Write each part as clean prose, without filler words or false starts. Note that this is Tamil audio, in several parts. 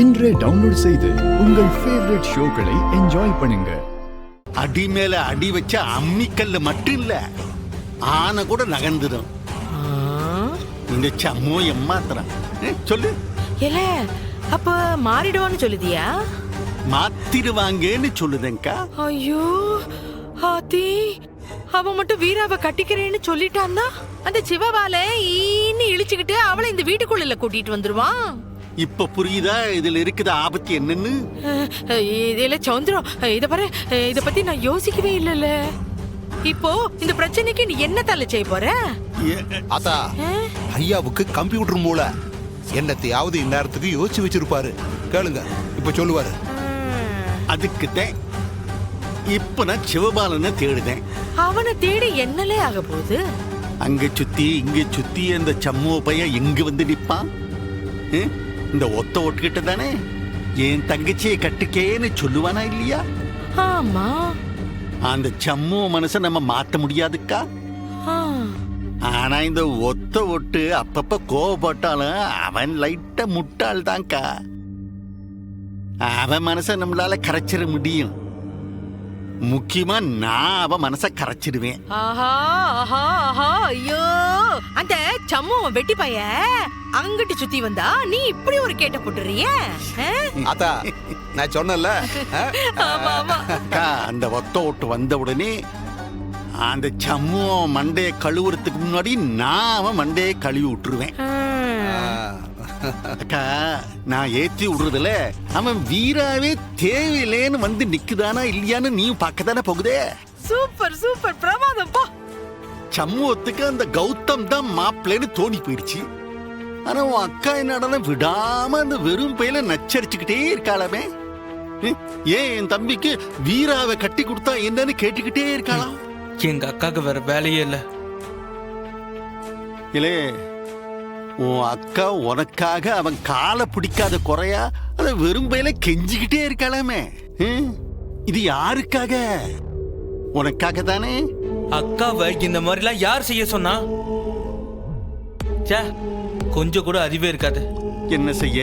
இன்றே டவுன்லோட் செய்து உங்கள் ஃபேவரட் ஷோக்களை என்ஜாய் பண்ணுங்க. அடி மேல அடி வச்ச அம்மிக்கல்ல மட்டும் இல்ல, ஆனை கூட நகர்ந்துடும். இந்த சம்மோ எம்மாத்திரம் சொல்லு. இல்ல அப்ப மாறிடுவான்னு சொல்லுதியா? மாத்திடுவாங்கன்னு சொல்லுதேங்கா. ஐயோ ஆத்தி, அவன் மட்டும் வீராவை கட்டிக்கிறேன்னு சொல்லிட்டான்னா அந்த சிவவால ஈன்னு இழிச்சுக்கிட்டு அவளை இந்த வீட்டுக்குள்ள கூட்டிட்டு வந்துருவான். இப்ப புரியுதா இதுல இருக்குது ஆபத்து என்னன்னு? இல்ல சௌந்தரம், இத பாரு, இத பத்தி நான் யோசிக்கவே இல்லல. இப்போ இந்த பிரச்சனைக்கு நீ என்ன தலை செய்ய போற? அதா ஐயாவுக்கு கம்ப்யூட்டர் மூளை என்னத்தையாவது இந்நேரத்துக்கு யோசிச்சு வச்சிருப்பாரு. கேளுங்க, இப்ப சொல்லுவாரு. அதுக்குதான் இப்ப நான் சிவபாலனை தேடுதேன். அவனை தேடி என்னலே ஆக போகுது? அங்க சுத்தி இங்க சுத்தி அந்த சம்மோ பையன் எங்க வந்து நிப்பான்? இந்த ஒத்த ஒட்டுக்கிட்ட தானே என் தங்கச்சியை கட்டுக்கேன்னு சொல்லுவானா இல்லையா? ஆமா. அந்த சம்மோ மனச நம்ம மாத்த முடியாதுக்கா. ஆனா இந்த ஒத்த ஒட்டு அப்பப்ப கோவப்பட்டாலும் அவன் லைட்டா முட்டாள் தான்க்கா. அவன் மனச நம்மளால கரைச்சிட முடியும். முக்கியமா நான் அவன் மனச கரைச்சிடுவேன். ஆஹா ஆஹா ஆஹா, ஐயோ அந்த சம்மு வெட்டி பைய அங்கிட்டு சுத்தி வந்தா நீ இப்படி ஒரு கேட்ட போட்டுறிய? அதா நான் சொன்னல. அந்த ஒத்த ஓட்டு வந்த உடனே அந்த சம்மு மண்டைய கழுவுறதுக்கு முன்னாடி நான் அவன் மண்டைய கழுவி விட்டுருவேன். அக்கா, நான் ஏத்தி விடுறதுல அவன் வீராவே தேவையில்லைன்னு வந்து நிக்குதானா இல்லையான்னு நீயும் பார்க்கதானே போகுதே. சூப்பர் சூப்பர், பிரமாதம் பா. சமூகத்துக்கு அந்த கௌதம் தான் மாப்பிள்ளைன்னு தோணி போயிடுச்சு. ஆனா உன் அக்கா என்னடா விடாம அந்த வெறும் பையில நச்சரிச்சுக்கிட்டே இருக்காளாமே. ஏன் என் தம்பிக்கு வீராவை கட்டி கொடுத்தா என்னன்னு கேட்டுக்கிட்டே இருக்காளாம். எங்க அக்காக்கு வேற வேலையே இல்ல. இல்லே, உன் அக்கா உனக்காக அவன் காலை பிடிக்காத குறையா அத வெறும் பையில கெஞ்சிக்கிட்டே இருக்காளாமே. இது யாருக்காக? உனக்காக தானே. அக்காவை இந்த மாதிரிலாம் யார் செய்ய சொன்னா? கொஞ்சம் கூட அறிவே இருக்காது. என்ன செய்ய,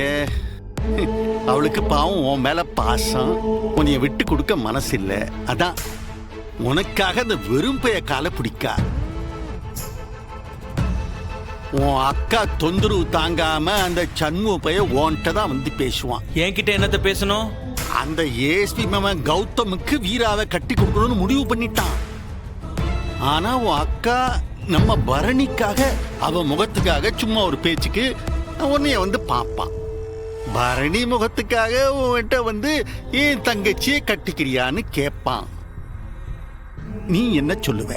அவளுக்கு பாவம் உன் மேல பாசம், உன்னைய விட்டு கொடுக்க மனசு இல்ல. அதான் உனக்காக அந்த வெறும் பைய காலை பிடிக்கா. உன் அக்கா தொந்தரவு தாங்காம அந்த சண்முக பைய உன்கிட்ட தான் வந்து பேசுவான். என்கிட்ட என்னத்த பேசணும்? அந்த ஏஎஸ்பி மாமன் கௌதமுக்கு வீராவை கட்டி கொடுக்கணும்னு முடிவு பண்ணிட்டான். ஆனா உன் அக்கா நம்ம பரணிக்காக அவ முகத்துக்காக சும்மா ஒரு பேச்சுக்கு உன்னைய வந்து பாப்பான். பரணி முகத்துக்காக உன்கிட்ட வந்து என் தங்கச்சியை கட்டிக்கிறியான்னு கேட்பான். நீ என்ன சொல்லுவ?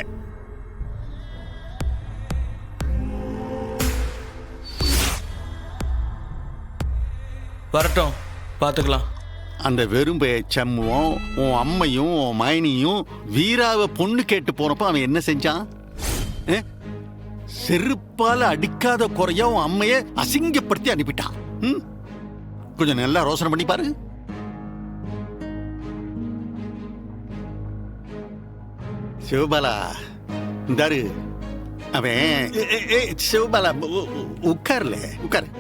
வரட்டும், பாத்துக்கலாம். அந்த வெறும்பைய சம்மும் உன் அம்மையும் உன் மைனியும் வீராவை பொண்ணு கேட்டு போனப்ப அவன் என்ன செஞ்சான்? செருப்பால அடிக்காத குறையா உன் அம்மைய அசிங்கப்படுத்தி அனுப்பிட்டான். கொஞ்சம் நல்லா யோசனை பண்ணி பாரு. சிவபாலா இந்தாரு அவன். சிவபாலா உட்கார்ல, உட்காரு.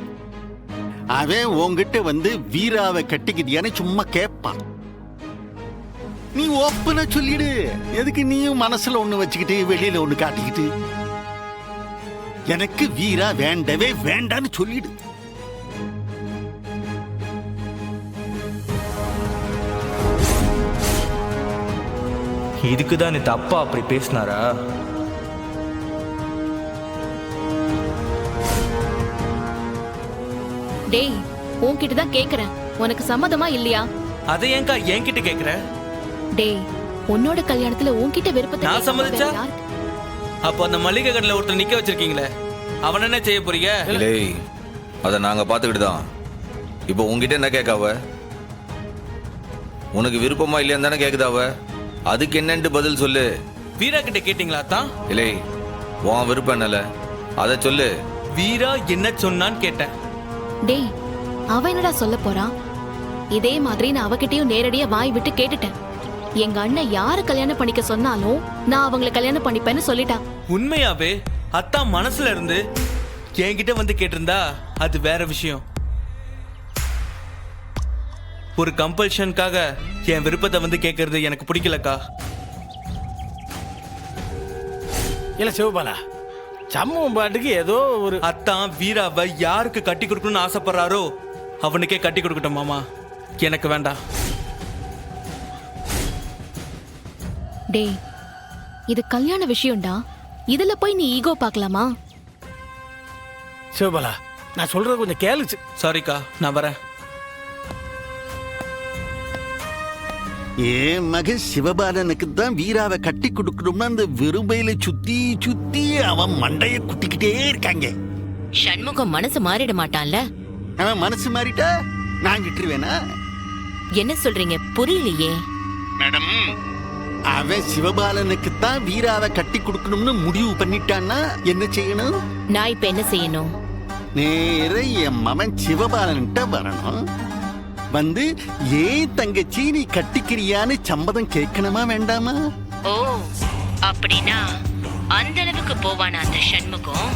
அவன் உங்ககிட்ட வந்து வீராவை கட்டிக்கிட்டியான்னு சும்மா கேட்பான். நீ ஓப்பனா சொல்லிடு. எதுக்கு நீயும் மனசுல ஒண்ணு வச்சுக்கிட்டு வெளியில ஒண்ணு காட்டிக்கிட்டு? எனக்கு வீரா வேண்டவே வேண்டான்னு சொல்லிடு. இதுக்குதான் இந்த அப்பா அப்படி பேசினாரா? டேய், உன்கிட்ட தான் கேக்குறேன், உனக்கு சம்மதமா இல்லையா? அதை ஏன்கா என்கிட்ட கேக்குற? டேய், உன்னோட கல்யாணத்துல உன்கிட்ட விருப்பத்தை நான் சம்மதிச்சா? அப்போ அந்த மளிகை கடையில ஒருத்தர் நிக்க வச்சிருக்கீங்களே, அவன் என்ன செய்ய போறீங்க? இல்லை, அதை நாங்க பாத்துக்கிட்டு தான். இப்போ உங்ககிட்ட என்ன கேட்காவ? உனக்கு விருப்பமா இல்லையான்னு தானே கேக்குதாவ. அதுக்கு என்னன்ட்டு பதில் சொல்லு. வீரா கிட்ட கேட்டீங்களா தான்? இல்லை, உன் விருப்பம் என்னல அதை சொல்லு. வீரா என்ன சொன்னான்னு கேட்டேன். டேய், அவ என்னடா சொல்ல போறான்? இதே மாதிரி நான் அவகிட்டயும் நேரடியா வாய் விட்டு கேட்டுட்டேன். எங்க அண்ணன் யார கல்யாணம் பண்ணிக்க சொன்னாலும் நான் அவங்கள கல்யாணம் பண்ணிப்பேன்னு சொல்லிட்டான். உண்மையாவே அத்தா மனசுல இருந்து என்கிட்ட வந்து கேட்டிருந்தா அது வேற விஷயம். ஒரு கம்பல்ஷனுக்காக என் விருப்பத்தை வந்து கேட்கறது எனக்கு பிடிக்கலக்கா. இல்ல சிவபாலா, சம்மும் பாட்டுக்கு ஏதோ ஒரு அத்தான் வீராவை யாருக்கு கட்டி கொடுக்கணும்னு ஆசைப்படுறாரோ அவனுக்கே கட்டி கொடுக்கட்டும் மாமா, எனக்கு வேண்டாம். டேய், இது கல்யாண விஷயம்டா. இதுல போய் நீ ஈகோ பார்க்கலாமா? சிவபாலா, நான் சொல்றது கொஞ்சம் கேளுச்சு. சாரிக்கா, நான் வரேன். என் மகன் சிவபாலனுக்கு தான் வீராவை கட்டி கொடுக்கணும்னு அந்த விரும்பையில சுத்தி சுத்தி அவன் மண்டைய குட்டிக்கிட்டே இருக்காங்க. சண்முகம் மனசு மாறிட மாட்டான்ல? அவன் மனசு மாறிட்டா நான் விட்டுருவேனா? என்ன சொல்றீங்க புரியலையே. மேடம், அவன் சிவபாலனுக்கு தான் வீராவை கட்டி கொடுக்கணும்னு முடிவு பண்ணிட்டான்னா என்ன செய்யணும்? நான் இப்ப என்ன செய்யணும்? நேர என் மகன் சிவபாலன்கிட்ட வரணும். வந்து ஏன் தங்கச்சி நீ கட்டிக்கிறியான்னு சம்மதம் கேட்கணுமா வேண்டாமா? ஓ, அப்படின்னா அந்த அளவுக்கு போவானா அந்த சண்முகம்?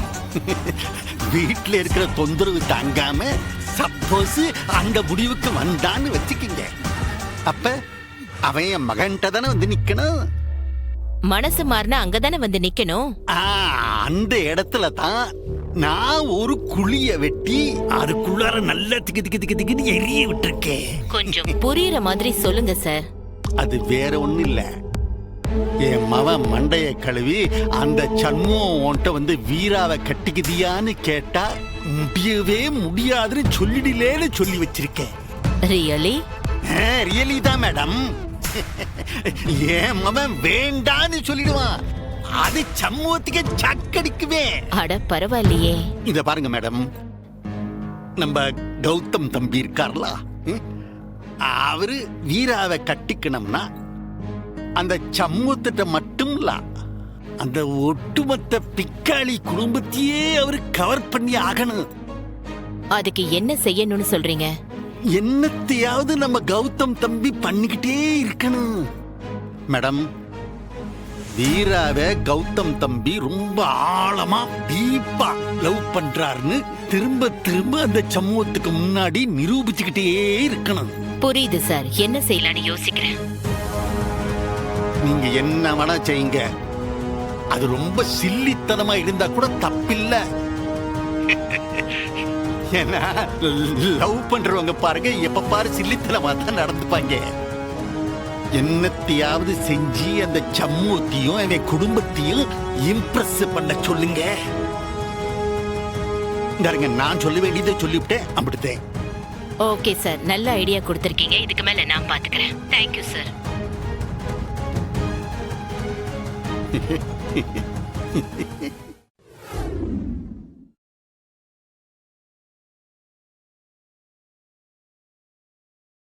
வீட்டுல இருக்கிற தொந்தரவு தாங்காம சப்போஸ் அந்த முடிவுக்கு வந்தான்னு வச்சுக்கிங்க, அப்ப அவன் என் மகன்கிட்ட தானே வந்து நிக்கணும். மனசு மாறினா அங்கதானே வந்து நிக்கணும். அந்த இடத்துல தான் நான் ஒரு குழிய வெட்டி அதுக்குள்ளார நல்ல திக்கு திக்கு திக்கு திக்குன்னு எரிய விட்டுருக்கேன். கொஞ்சம் புரியுற மாதிரி சொல்லுங்க சார். அது வேற ஒண்ணு இல்ல, என் மவன் மண்டைய கழுவி அந்த சண்முகம் உன்கிட்ட வந்து வீராவை கட்டிக்குதியான்னு கேட்டா முடியவே முடியாதுன்னு சொல்லிடலேன்னு சொல்லி வச்சிருக்கேன். ரியலி? ரியலி தான் மேடம். என் மவன் வேண்டான்னு சொல்லிடுவான், அது சமூகத்துக்கு சக்கடிக்குவே. அட பரவாயில்லையே. இத பாருங்க மேடம், நம்ம கௌதம் தம்பி இருக்கார்ல, அவரு வீராவை கட்டிக்கணும்னா அந்த சமூகத்திட்ட மட்டும் இல்ல, அந்த ஒட்டுமொத்த பிக்காளி குடும்பத்தையே அவரு கவர் பண்ணி ஆகணும். அதுக்கு என்ன செய்யணும்னு சொல்றீங்க? என்னத்தையாவது நம்ம கௌதம் தம்பி பண்ணிக்கிட்டே இருக்கணும் மேடம். வீராவை கௌதம் தம்பி ரொம்ப ஆழமா டீப்பா லவ் பண்றாருன்னு திரும்ப திரும்ப அந்த சமூகத்துக்கு முன்னாடி நிரூபிச்சுக்கிட்டே இருக்கணும். புரியுது சார், என்ன செய்யலான்னு யோசிக்கிறேன். நீங்க என்ன வேணா செய்யுங்க, அது ரொம்ப சில்லித்தனமா இருந்தா கூட தப்பில்ல. ஏன்னா லவ் பண்றவங்க பாருங்க எப்ப பாரு சில்லித்தனமா தான் நடந்துப்பாங்க. என்னத்தையாவது செஞ்சு அந்த சமூகத்தையும் என் குடும்பத்தையும் இம்ப்ரெஸ் பண்ண சொல்லுங்க. நான் சொல்ல வேண்டியதை சொல்லிவிட்டேன், அப்படித்தேன். ஓகே சார், நல்ல ஐடியா கொடுத்திருக்கீங்க. இதுக்கு மேல நான் பாத்துக்கிறேன். Thank you sir.